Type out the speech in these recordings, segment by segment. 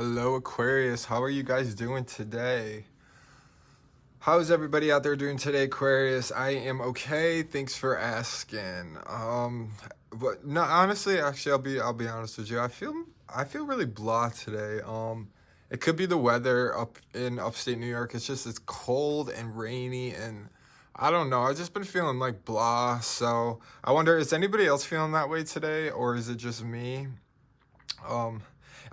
Hello, Aquarius. How are you guys doing today? How's everybody out there doing today, Aquarius? I am okay. Thanks for asking. But no, honestly, actually, I'll be honest with you. I feel really blah today. It could be the weather up in upstate New York. It's cold and rainy, and I don't know. I've just been feeling like blah. So I wonder, is anybody else feeling that way today, or is it just me? um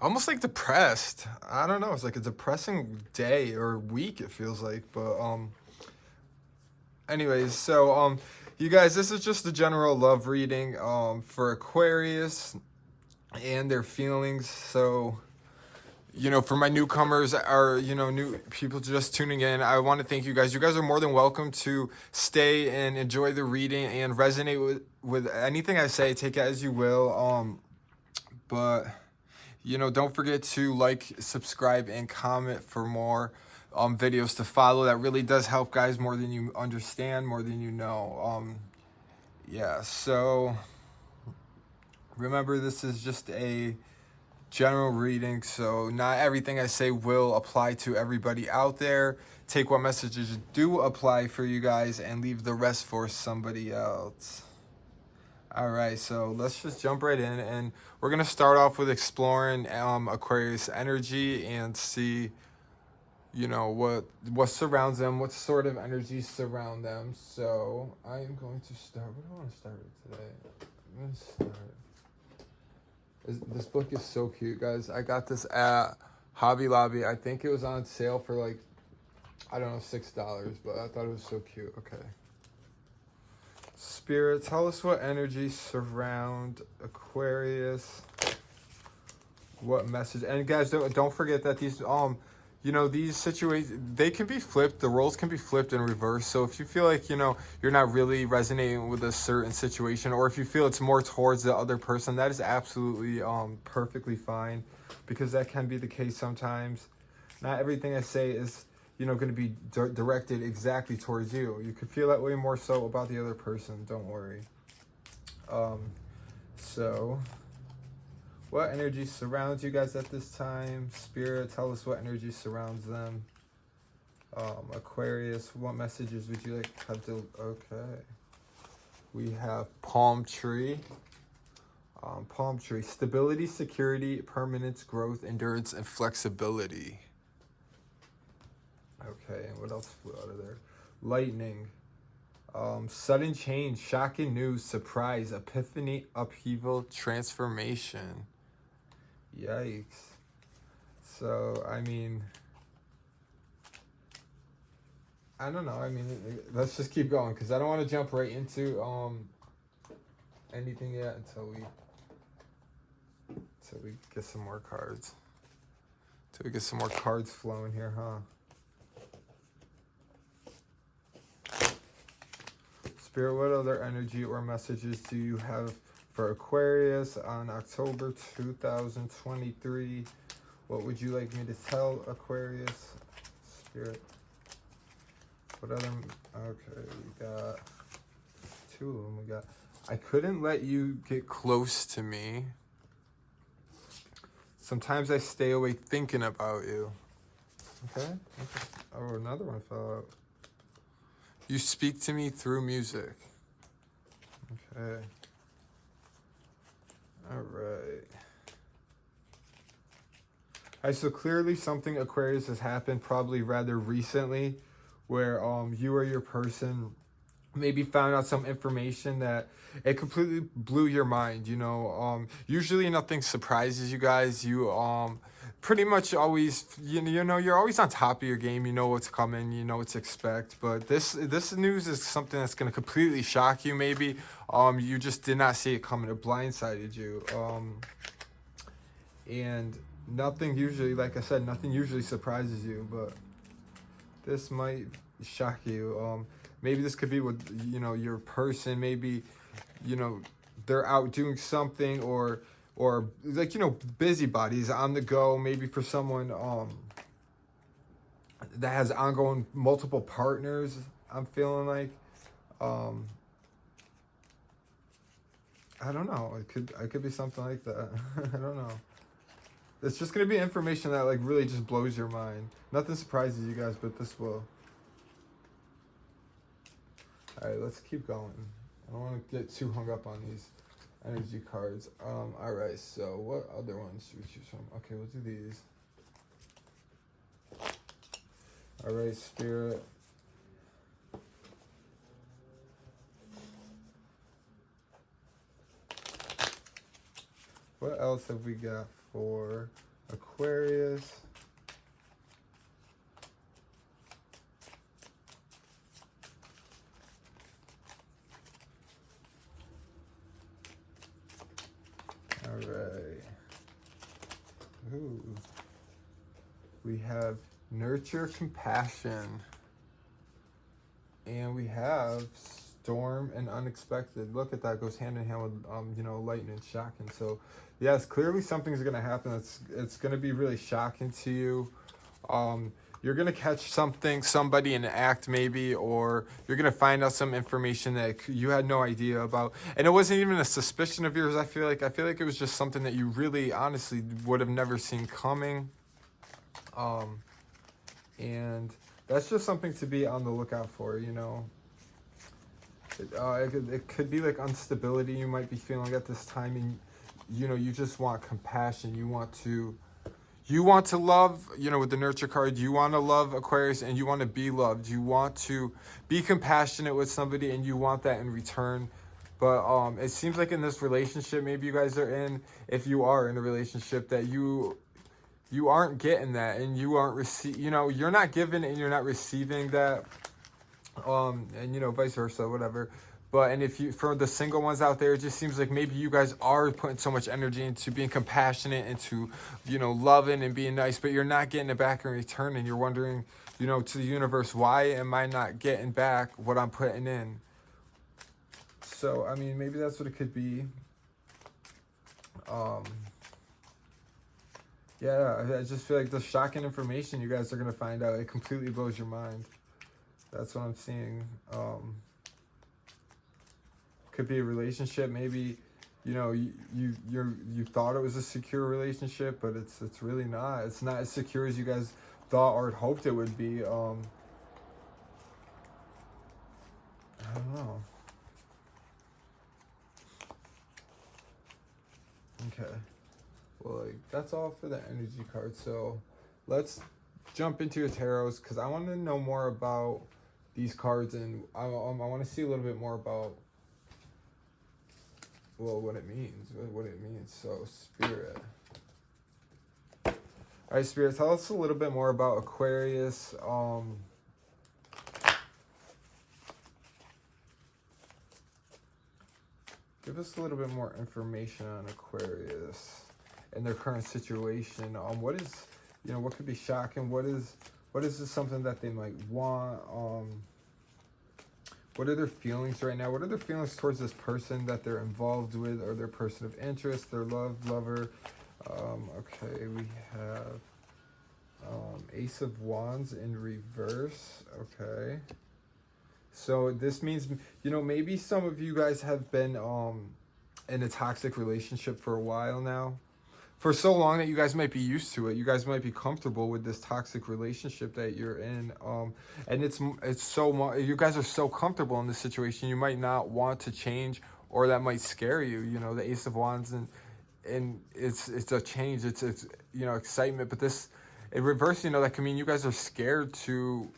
Almost like depressed. I don't know, it's like a depressing day or week, it feels like. But anyways, so you guys, this is just a general love reading for Aquarius and their feelings. So for my newcomers, or new people just tuning in, I want to thank you guys. You guys are more than welcome to stay and enjoy the reading and resonate with anything I say. Take it as you will. But don't forget to like, subscribe, and comment for more videos to follow. That really does help, guys, more than you understand, more than you know. Yeah, so remember, this is just a general reading, so not everything I say will apply to everybody out there. Take what messages do apply for you guys and leave the rest for somebody else. All right, so let's just jump right in, and we're gonna start off with exploring Aquarius energy and see, what surrounds them, what sort of energies surround them. So I am going to start. What do I want to start with today? I'm gonna start. This book is so cute, guys. I got this at Hobby Lobby. I think it was on sale for like, I don't know, $6, but I thought it was so cute. Okay. Spirit, tell us what energies surround Aquarius. What message? And guys, don't forget that these situations, they can be flipped. The roles can be flipped in reverse. So if you feel like you're not really resonating with a certain situation, or if you feel it's more towards the other person, that is absolutely perfectly fine, because that can be the case sometimes. Not everything I say is going to be directed exactly towards you. You could feel that way more so about the other person. Don't worry. So what energy surrounds you guys at this time? Spirit, tell us what energy surrounds them. Aquarius, what messages would you like to have to... Okay. We have palm tree. Palm tree. Stability, security, permanence, growth, endurance, and flexibility. Okay, and what else flew out of there? Lightning. Sudden change, shocking news, surprise, epiphany, upheaval, transformation. Yikes. So, I mean, I don't know. I mean, let's just keep going, because I don't want to jump right into anything yet until we get some more cards. Until we get some more cards flowing here, huh? Spirit, what other energy or messages do you have for Aquarius on October 2023? What would you like me to tell Aquarius? Spirit. What other... Okay, we got two of them. We got... I couldn't let you get close to me. Sometimes I stay awake thinking about you. Okay? Oh, another one fell out. You speak to me through music. Okay. All right. So clearly something, Aquarius, has happened probably rather recently, where you or your person maybe found out some information that it completely blew your mind. Usually nothing surprises you guys. You pretty much always, you're always on top of your game. You know what's coming, you know what to expect. But this news is something that's going to completely shock you. Maybe you just did not see it coming. It blindsided you. And nothing usually, like I said, nothing usually surprises you, but this might shock you. Maybe this could be with your person. Maybe they're out doing something, or like busybodies on the go. Maybe for someone that has ongoing multiple partners. I'm feeling like I don't know. It could be something like that. I don't know. It's just gonna be information that like really just blows your mind. Nothing surprises you guys, but this will. All right, let's keep going. I don't want to get too hung up on these energy cards. All right. So what other ones should we choose from? Okay, we'll do these. All right, Spirit. What else have we got for Aquarius? All right. Ooh. We have nurture compassion. And we have storm and unexpected. Look at that, goes hand in hand with you know, lightning, shocking. So yes, clearly something's gonna happen it's gonna be really shocking to you. You're gonna catch somebody in an act maybe, or you're gonna find out some information that you had no idea about, and it wasn't even a suspicion of yours. I feel like it was just something that you really honestly would have never seen coming. And that's just something to be on the lookout for, you know. It could be like instability you might be feeling at this time, and you know, you just want compassion. You want to love, you know, with the nurture card. You want to love, Aquarius, and you want to be loved. You want to be compassionate with somebody, and you want that in return. But it seems like in this relationship, maybe you guys are in, if you are in a relationship, that you aren't getting that, and you aren't you know, you're not giving and you're not receiving that. And you know, vice versa, whatever. But, and if you, for the single ones out there, it just seems like maybe you guys are putting so much energy into being compassionate, into, you know, loving and being nice, but you're not getting it back in return, and you're wondering, you know, to the universe, why am I not getting back what I'm putting in? So, I mean, maybe that's what it could be. Yeah, I just feel like the shocking information you guys are going to find out, it completely blows your mind. That's what I'm seeing. Could be a relationship, maybe, you know, you thought it was a secure relationship, but it's really not. It's not as secure as you guys thought or hoped it would be. I don't know. Okay. Well, like, that's all for the energy card. So let's jump into your tarots, because I want to know more about these cards, and I want to see a little bit more about, well, what it means. So, Spirit. All right, Spirit, tell us a little bit more about Aquarius. Give us a little bit more information on Aquarius and their current situation. What is, you know, what could be shocking? What is this something that they might want? What are their feelings right now? What are their feelings towards this person that they're involved with, or their person of interest, their lover? Okay, we have Ace of Wands in reverse. Okay. So this means, you know, maybe some of you guys have been in a toxic relationship for a while now. For so long that you guys might be used to it. You guys might be comfortable with this toxic relationship that you're in. And it's so, you guys are so comfortable in this situation, you might not want to change, or that might scare you. You know, the Ace of Wands, and it's a change. It's you know, excitement. But this, in reverse, you know, that can mean you guys are scared to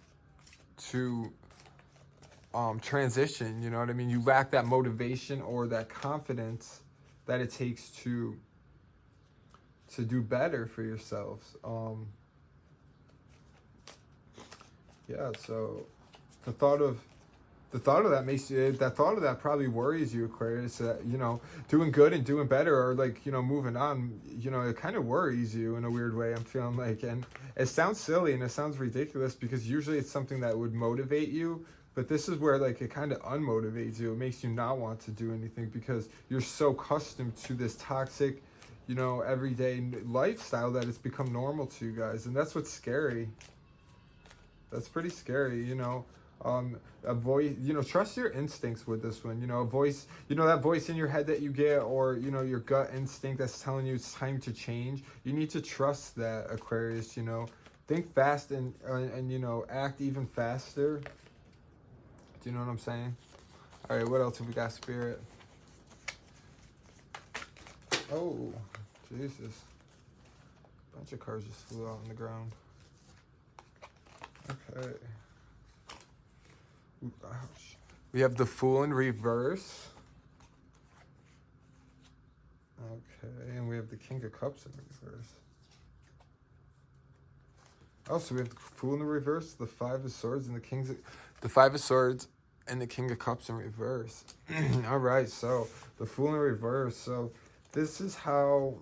transition. You know what I mean? You lack that motivation or that confidence that it takes to do better for yourselves. Yeah, so the thought of that makes you, that thought of that probably worries you, Aquarius, that, you know, doing good and doing better, or like, you know, moving on, you know, it kind of worries you in a weird way, I'm feeling like. And it sounds silly and it sounds ridiculous, because usually it's something that would motivate you, but this is where like it kind of unmotivates you. It makes you not want to do anything, because you're so accustomed to this toxic, you know, everyday lifestyle that it's become normal to you guys. And that's what's scary. That's pretty scary, you know. A voice, trust your instincts with this one. A voice, that voice in your head that you get, or your gut instinct that's telling you it's time to change. You need to trust that, Aquarius. Think fast and act even faster. Do you know what I'm saying? All right, what else have we got, Spirit? Oh, Jesus. A bunch of cards just flew out on the ground. Okay. Ooh, ouch. We have the Fool in reverse. Okay, and we have the King of Cups in reverse. Oh, so we have the Fool in the reverse, the Five of Swords, and the Five of Swords and the King of Cups in reverse. All right, so the Fool in reverse. So this is how,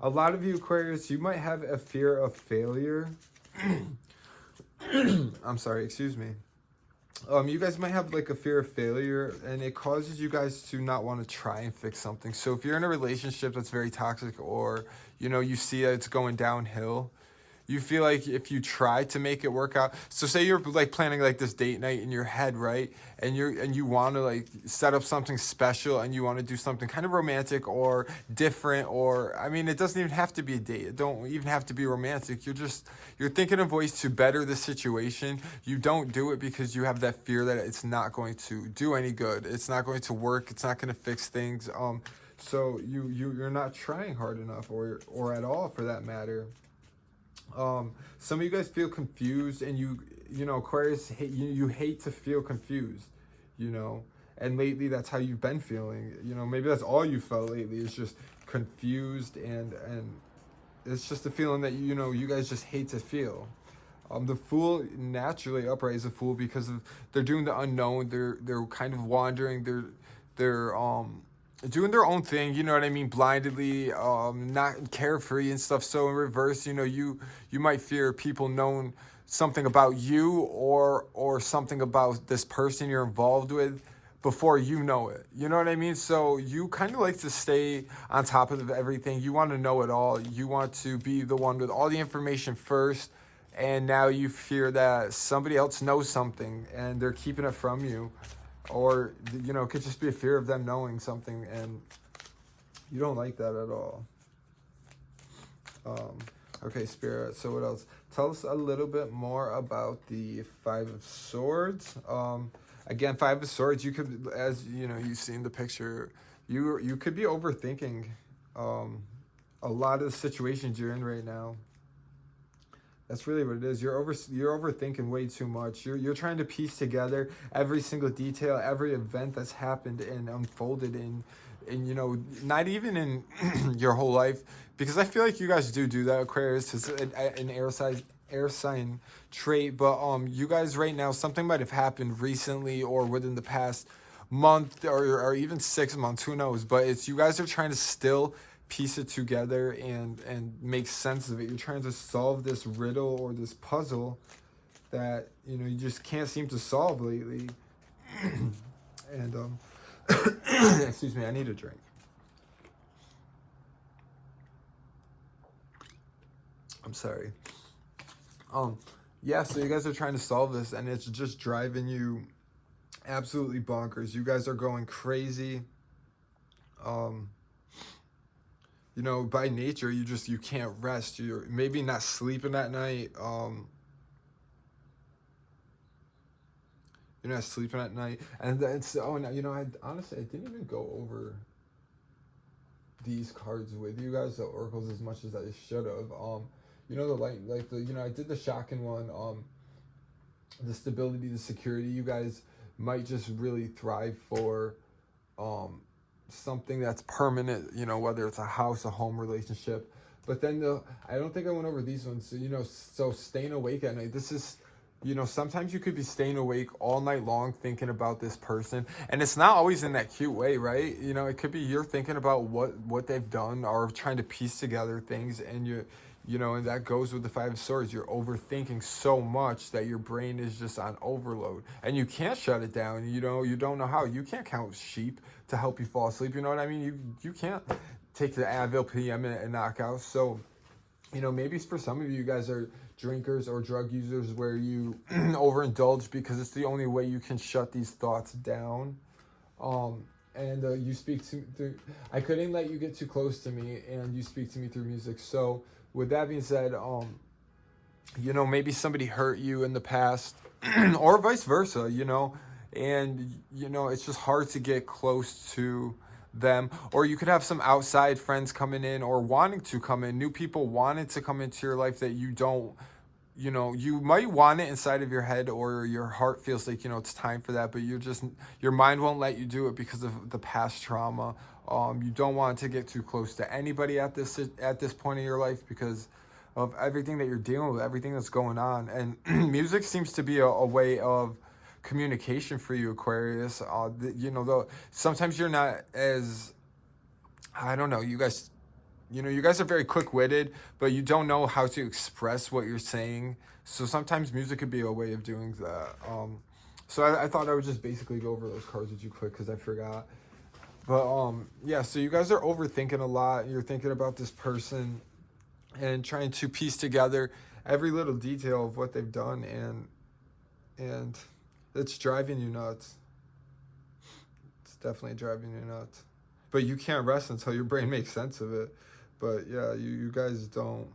a lot of you Aquarius, you might have a fear of failure. I'm sorry, excuse me. You guys might have like a fear of failure, and it causes you guys to not want to try and fix something. So if you're in a relationship that's very toxic, or you see that it's going downhill, you feel like if you try to make it work out, so say you're like planning like this date night in your head, right? And you want to like set up something special, and you want to do something kind of romantic or different, or I mean, it doesn't even have to be a date. It don't even have to be romantic. You're thinking of ways to better the situation. You don't do it because you have that fear that it's not going to do any good. It's not going to work. It's not going to fix things. So you're not trying hard enough, or at all for that matter. Some of you guys feel confused, and Aquarius, you hate to feel confused, and lately that's how you've been feeling. Maybe that's all you felt lately, is just confused, and it's just a feeling that you guys just hate to feel. The Fool, naturally upright, is a fool because they're doing the unknown. They're kind of wandering. They're doing their own thing, you know what I mean, blindly, not carefree and stuff. So in reverse, you might fear people knowing something about you, or something about this person you're involved with before you know it. You know what I mean? So you kind of like to stay on top of everything. You want to know it all. You want to be the one with all the information first. And now you fear that somebody else knows something and they're keeping it from you. Or, it could just be a fear of them knowing something, and you don't like that at all. Okay, Spirit, so what else? Tell us a little bit more about the Five of Swords. Again, Five of Swords, you could, as you've seen the picture, you could be overthinking a lot of the situations you're in right now. That's really what it is. You're overthinking way too much. You're trying to piece together every single detail, every event that's happened and unfolded in not even in your whole life, because I feel like you guys do that. Aquarius is an air sign trait, but you guys right now, something might have happened recently or within the past month, or even 6 months, who knows, but it's you guys are trying to still piece it together and make sense of it. You're trying to solve this riddle or this puzzle that you just can't seem to solve lately. And excuse me, I need a drink. I'm sorry. Yeah, so you guys are trying to solve this, and it's just driving you absolutely bonkers. You guys are going crazy. By nature, you can't rest. You're maybe not sleeping at night. You're not sleeping at night. And it's, I honestly, I didn't even go over these cards with you guys, the oracles, as much as I should have. I did the shocking one, the stability, the security. You guys might just really thrive for, something that's permanent, whether it's a house, a home, relationship. But then I don't think I went over these ones. So, so staying awake at night, this is, sometimes you could be staying awake all night long thinking about this person, and it's not always in that cute way, right? It could be you're thinking about what they've done, or trying to piece together things, and and that goes with the Five of Swords. You're overthinking so much that your brain is just on overload, and you can't shut it down. You don't know how. You can't count sheep to help you fall asleep. You know what I mean? You can't take the Advil PM and knock out. So Maybe for some of you, you guys are drinkers or drug users where you overindulge because it's the only way you can shut these thoughts down. And you speak to through, I couldn't let you get too close to me, and you speak to me through music. So with that being said, maybe somebody hurt you in the past, or vice versa, and it's just hard to get close to them. Or you could have some outside friends coming in or wanting to come in, new people wanted to come into your life that you don't, you might want it inside of your head, or your heart feels like, it's time for that, but your mind won't let you do it because of the past trauma. You don't want to get too close to anybody at this point in your life because of everything that you're dealing with, everything that's going on. And music seems to be a way of communication for you, Aquarius. Though sometimes you're not as, I don't know, you guys are very quick-witted, but you don't know how to express what you're saying. So sometimes music could be a way of doing that. So I thought I would just basically go over those cards with you quick because I forgot. But yeah, so you guys are overthinking a lot. You're thinking about this person and trying to piece together every little detail of what they've done, and it's driving you nuts. It's definitely driving you nuts. But you can't rest until your brain makes sense of it. But yeah, you guys don't.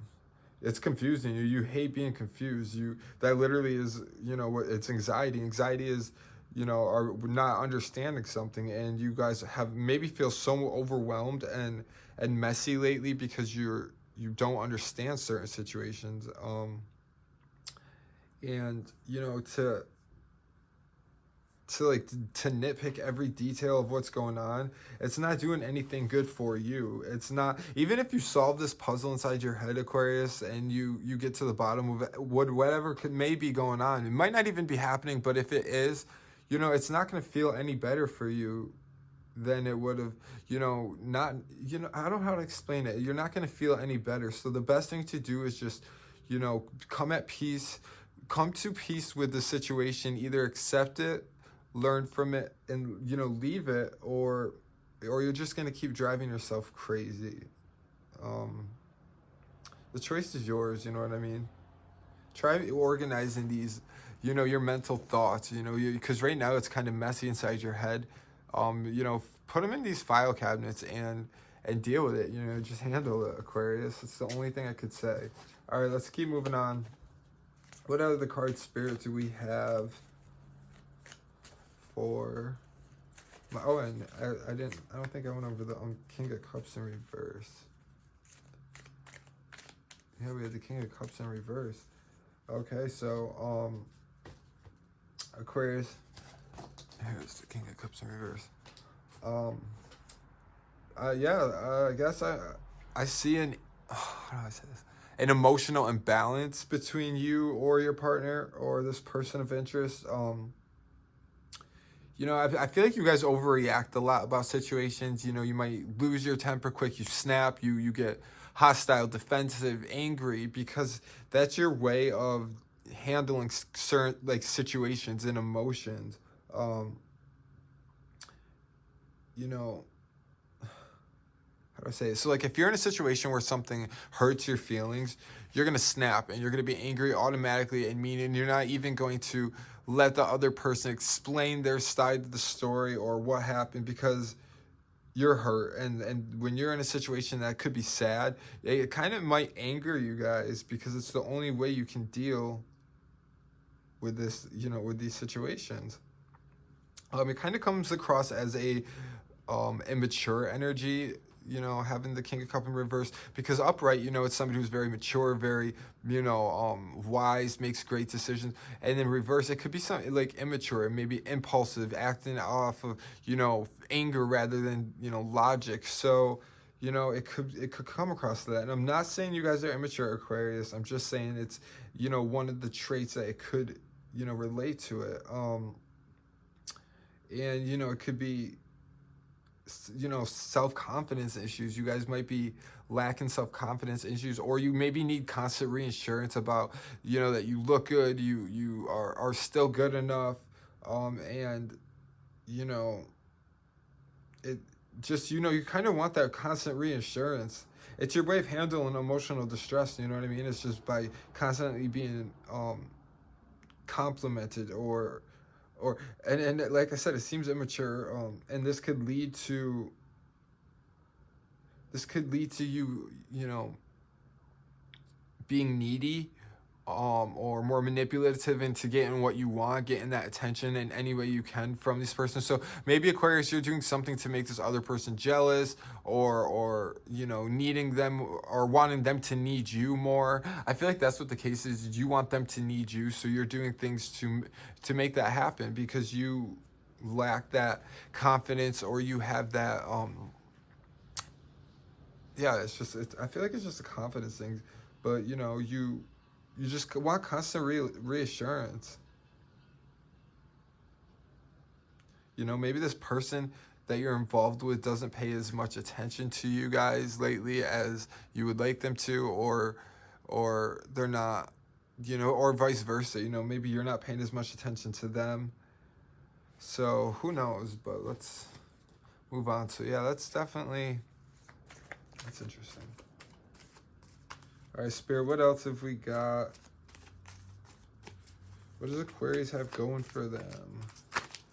It's confusing you. You hate being confused. That literally is, what it's anxiety. Anxiety is, are not understanding something, and you guys have maybe feel so overwhelmed and messy lately because you don't understand certain situations. And to nitpick every detail of what's going on, it's not doing anything good for you. It's not, even if you solve this puzzle inside your head, Aquarius, and you get to the bottom of it, whatever may be going on, it might not even be happening, but if it is, it's not going to feel any better for you than it would have, not, I don't know how to explain it. You're not going to feel any better. So the best thing to do is just, come to peace with the situation, either accept it, learn from it, and leave it, or you're just going to keep driving yourself crazy. The choice is yours, you know what I mean? Try organizing these, your mental thoughts, because right now it's kind of messy inside your head. Put them in these file cabinets and deal with it. Just handle it, Aquarius. It's the only thing I could say. All right, let's keep moving on. What other card spirit do we have for? Oh, and I don't think I went over the King of Cups in reverse. Yeah, we had the King of Cups in reverse. Okay, so Aquarius. Here's the King of Cups in reverse. I guess I see how do I say this? An emotional imbalance between you or your partner or this person of interest. I feel like you guys overreact a lot about situations. You might lose your temper quick. You snap. You get hostile, defensive, angry, because that's your way of handling certain situations and emotions. You know, how do I say it? So if you're in a situation where something hurts your feelings, you're gonna snap and you're gonna be angry automatically, and meaning you're not even going to let the other person explain their side of the story or what happened, because you're hurt. And when you're in a situation that could be sad, it kind of might anger you guys because it's the only way you can deal with this, with these situations. It kind of comes across as a immature energy, having the King of Cups in reverse, because upright, it's somebody who's very mature, very, wise, makes great decisions. And then reverse, it could be something like immature, maybe impulsive, acting off of, anger rather than, logic. So, it could come across that. And I'm not saying you guys are immature, Aquarius. I'm just saying it's, one of the traits that it could, relate to it. And, it could be, self-confidence issues. You guys might be lacking self-confidence issues, or you maybe need constant reassurance about, that you look good, you are still good enough. And, it just, you kind of want that constant reassurance. it's your way of handling emotional distress. You know what I mean? It's just by constantly being complimented or and like I said, it seems immature. And this could lead to you, you know, being needy, or more manipulative into getting what you want, getting that attention in any way you can from this person. So maybe Aquarius, you're doing something to make this other person jealous, or you know, needing them or wanting them to need you more. I feel like that's what the case is. You want them to need you, so you're doing things to make that happen because you lack that confidence, or you have that yeah, I feel like it's just a confidence thing, but you know, you just want constant reassurance. You know, maybe this person that you're involved with doesn't pay as much attention to you guys lately as you would like them to, or they're not, you know, or vice versa. You know, maybe you're not paying as much attention to them. So who knows? But let's move on. So yeah, that's interesting. All right, Spirit, what else have we got? What does Aquarius have going for them?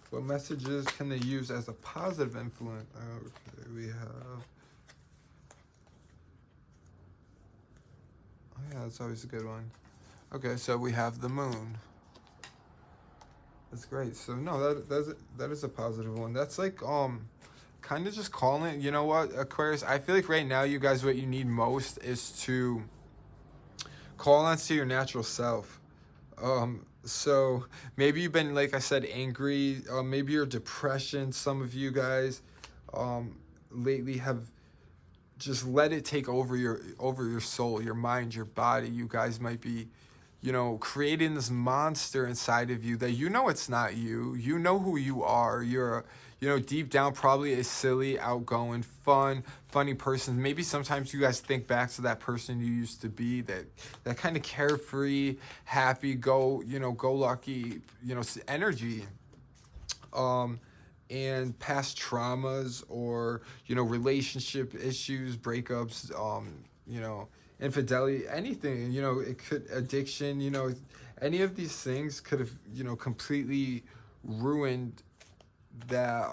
What messages can they use as a positive influence? Okay, we have... Oh yeah, that's always a good one. Okay, so we have the moon. That's great. So no, that is a positive one. That's like kind of just calling it, you know what, Aquarius, I feel like right now you guys, what you need most is to call on to your natural self. So maybe you've been, like I said, angry. Maybe your depression. Some of you guys, lately have just let it take over your soul, your mind, your body. You guys might be, you know, creating this monster inside of you that you know it's not you. You know who you are. You're, you know, deep down probably a silly, outgoing, funny person. Maybe sometimes you guys think back to that person you used to be, that kind of carefree, happy, go lucky, you know, energy. And past traumas, or you know, relationship issues, breakups, you know, infidelity, anything, you know, it could, addiction, you know, any of these things could have, you know, completely ruined that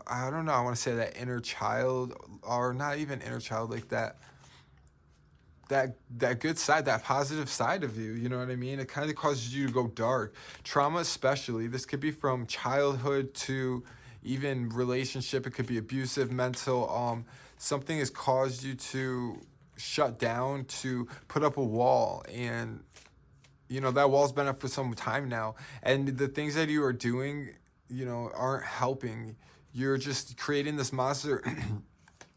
I don't know, I want to say that inner child, or not even inner child, like that good side, that positive side of you. You know what I mean? It kind of causes you to go dark. Trauma, especially, this could be from childhood to even relationship. It could be abusive, mental. Something has caused you to shut down, to put up a wall, and you know that wall's been up for some time now. And the things that you are doing, you know, aren't helping. You're just creating this monster.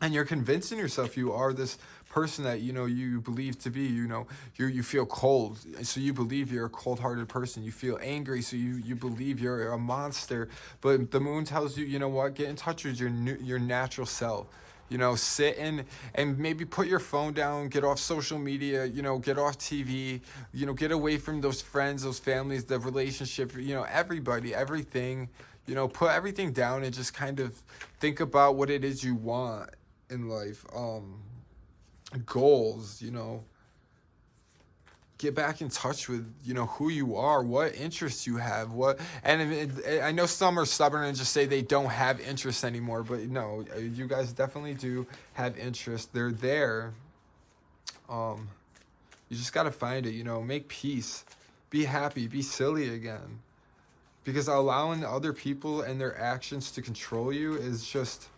And you're convincing yourself you are this person that, you know, you believe to be. You know, you feel cold, so you believe you're a cold-hearted person. You feel angry, so you believe you're a monster. But the moon tells you, you know what, get in touch with your natural self. You know, sit and maybe put your phone down, get off social media, you know, get off TV, you know, get away from those friends, those families, the relationship, you know, everybody, everything. You know, put everything down and just kind of think about what it is you want in life. Goals, you know, get back in touch with, you know, who you are, what interests you have, I know some are stubborn and just say they don't have interests anymore, but no, you guys definitely do have interests. They're there. You just got to find it, you know, make peace, be happy, be silly again, because allowing other people and their actions to control you is just,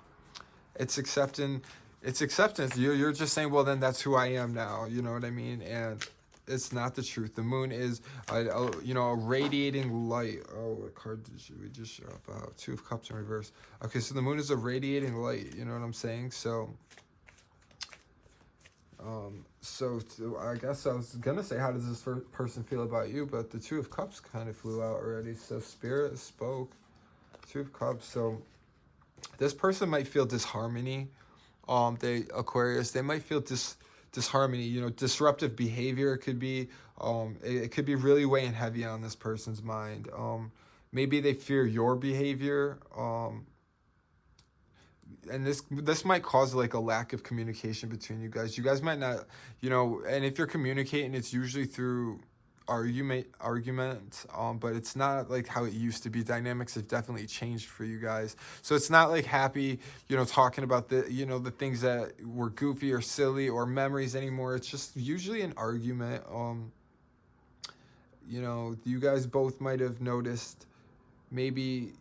it's accepting, it's acceptance. You're just saying, well, then that's who I am now. You know what I mean? And it's not the truth. The moon is, you know, a radiating light. Oh, what card did we just show up? Two of Cups in reverse. Okay, so the moon is a radiating light. You know what I'm saying? So, I guess I was gonna say, how does this person feel about you? But the Two of Cups kind of flew out already. So Spirit spoke. Two of Cups. So this person might feel disharmony. Aquarius, they might feel disharmony, you know, disruptive behavior. It could be, it could be really weighing heavy on this person's mind. Maybe they fear your behavior. and this might cause like a lack of communication between you guys. You guys might not, and if you're communicating, it's usually through argument, but it's not like how it used to be. Dynamics have definitely changed for you guys, so it's not like happy, talking about the things that were goofy or silly or memories anymore. It's just usually an argument. You guys both might have noticed maybe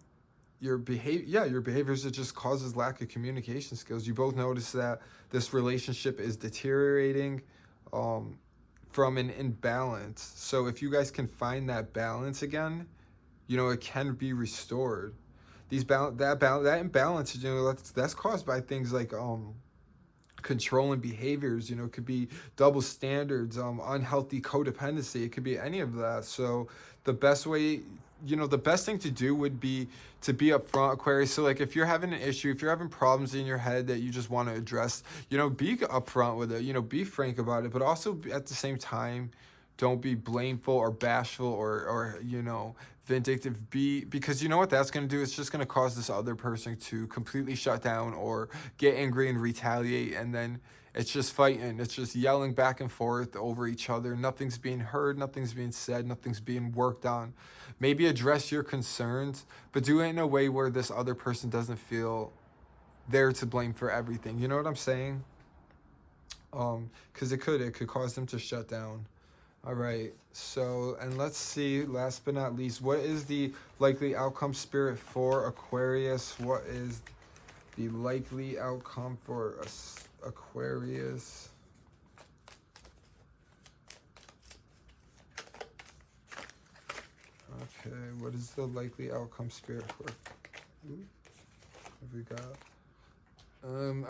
your behaviors, it just causes lack of communication skills. You both notice that this relationship is deteriorating, from an imbalance. So if you guys can find that balance again, it can be restored. That imbalance, that's caused by things like controlling behaviors. It could be double standards, unhealthy codependency. It could be any of that. So the best way, the best thing to do would be to be upfront, Aquarius. So like if you're having an issue, if you're having problems in your head that you just want to address, be upfront with it, be frank about it, but also at the same time, don't be blameful or bashful or vindictive. Because you know what that's going to do? It's just going to cause this other person to completely shut down or get angry and retaliate, and then it's just fighting. It's just yelling back and forth over each other. Nothing's being heard, nothing's being said, nothing's being worked on. Maybe address your concerns, but do it in a way where this other person doesn't feel they're to blame for everything. You know what I'm saying? Because it could cause them to shut down. All right, so, and let's see, last but not least, what is the likely outcome, Spirit, for Aquarius? What is the likely outcome for Aquarius? Okay, what is the likely outcome, Spirit, for... What have we got?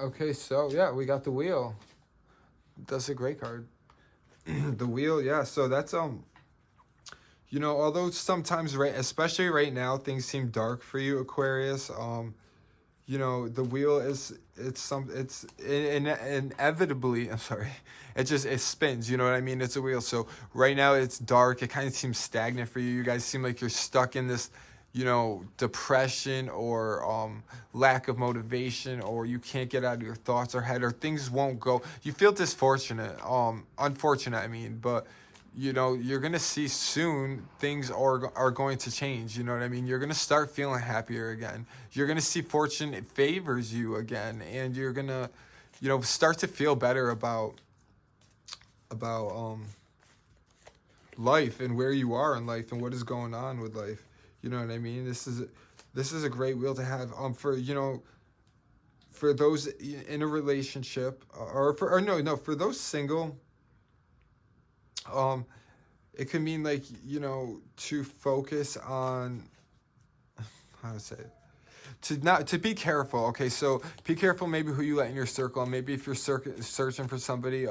Okay, so, yeah, we got the Wheel. That's a great card. The Wheel, yeah, so that's although sometimes, right, especially right now, things seem dark for you, Aquarius. The Wheel it's inevitably, I'm sorry, it spins, you know what I mean? It's a wheel. So right now it's dark, it kind of seems stagnant for you. You guys seem like you're stuck in this, depression or lack of motivation, or you can't get out of your thoughts or head, or things won't go. You feel unfortunate, I mean, but you're gonna see soon things are going to change. You know what I mean? You're gonna start feeling happier again. You're gonna see fortune favors you again, and you're gonna, start to feel better about life and where you are in life and what is going on with life. You know what I mean? This is a great wheel to have for those in a relationship, for those single. It could mean like, to focus on, how to say it, to be careful. Okay, so be careful maybe who you let in your circle. Maybe if you're searching for somebody,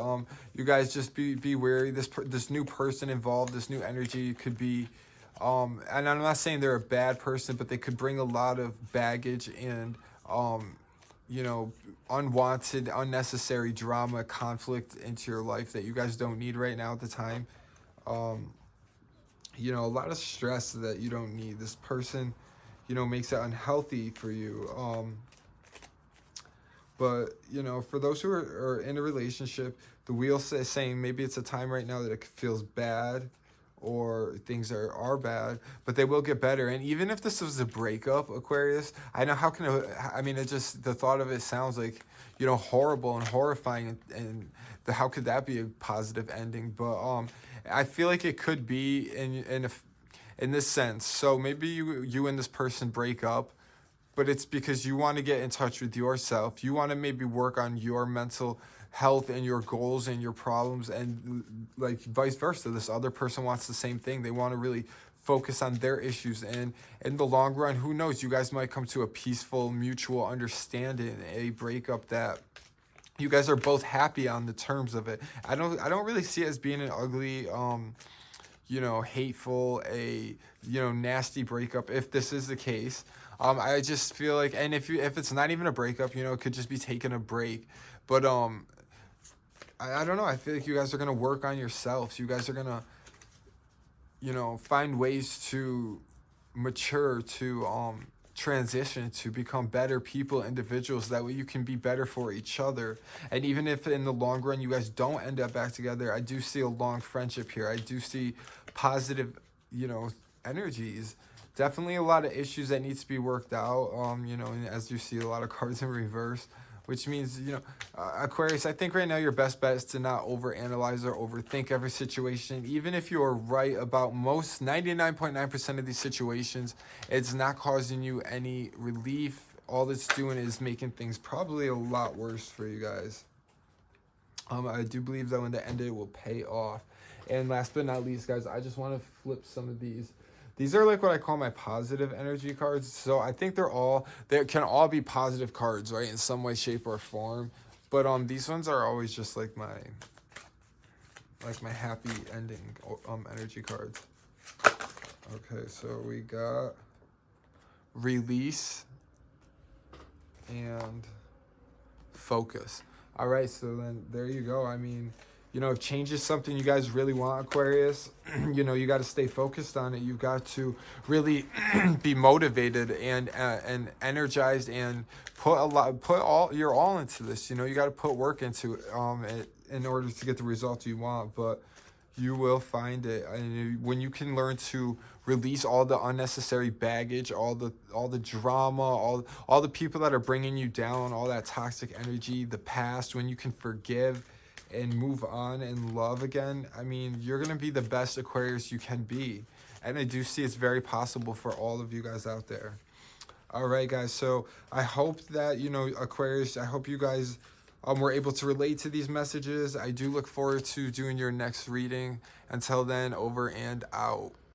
you guys just be wary. This new person involved, this new energy could be, and I'm not saying they're a bad person, but they could bring a lot of baggage and, unwanted, unnecessary drama, conflict into your life that you guys don't need right now at the time. A lot of stress that you don't need. This person, makes it unhealthy for you. But, for those who are in a relationship, the Wheel is saying maybe it's a time right now that it feels bad, or things are bad, but they will get better. And even if this was a breakup, Aquarius, I know the thought of it sounds like, horrible and horrifying, and how could that be a positive ending? But I feel like it could be in this sense. So maybe you and this person break up, but it's because you want to get in touch with yourself. You want to maybe work on your mental health and your goals and your problems, and like vice versa. This other person wants the same thing. They want to really focus on their issues, and in the long run, who knows, you guys might come to a peaceful mutual understanding, a breakup that you guys are both happy on the terms of it. I don't really see it as being an ugly, hateful, nasty breakup, if this is the case. I just feel like, and if it's not even a breakup, it could just be taking a break. But I don't know. I feel like you guys are gonna work on yourselves. You guys are gonna, find ways to mature, to transition to become better people, individuals. That way you can be better for each other. And even if in the long run you guys don't end up back together, I do see a long friendship here. I do see positive, energies. Definitely a lot of issues that needs to be worked out. And as you see, a lot of cards in reverse, which means, Aquarius, I think right now your best bet is to not overanalyze or overthink every situation. Even if you are right about most 99.9% of these situations, it's not causing you any relief. All it's doing is making things probably a lot worse for you guys. I do believe that when the end it will pay off. And last but not least, guys, I just want to flip some of these. These are like what I call my positive energy cards. So I think they can all be positive cards, right? In some way, shape, or form. But these ones are always just like my happy ending energy cards. Okay, so we got release and focus. All right, so then there you go. I mean, if change is something you guys really want, Aquarius, you got to stay focused on it. You've got to really be motivated and energized and put all your all into this. You got to put work into it in order to get the result you want. But you will find it, and when you can learn to release all the unnecessary baggage, all the drama, all the people that are bringing you down, all that toxic energy, the past. When you can forgive and move on and love again, I mean, you're gonna be the best Aquarius you can be. And I do see it's very possible for all of you guys out there. All right, guys, so I hope that, Aquarius, I hope you guys were able to relate to these messages. I do look forward to doing your next reading. Until then, over and out.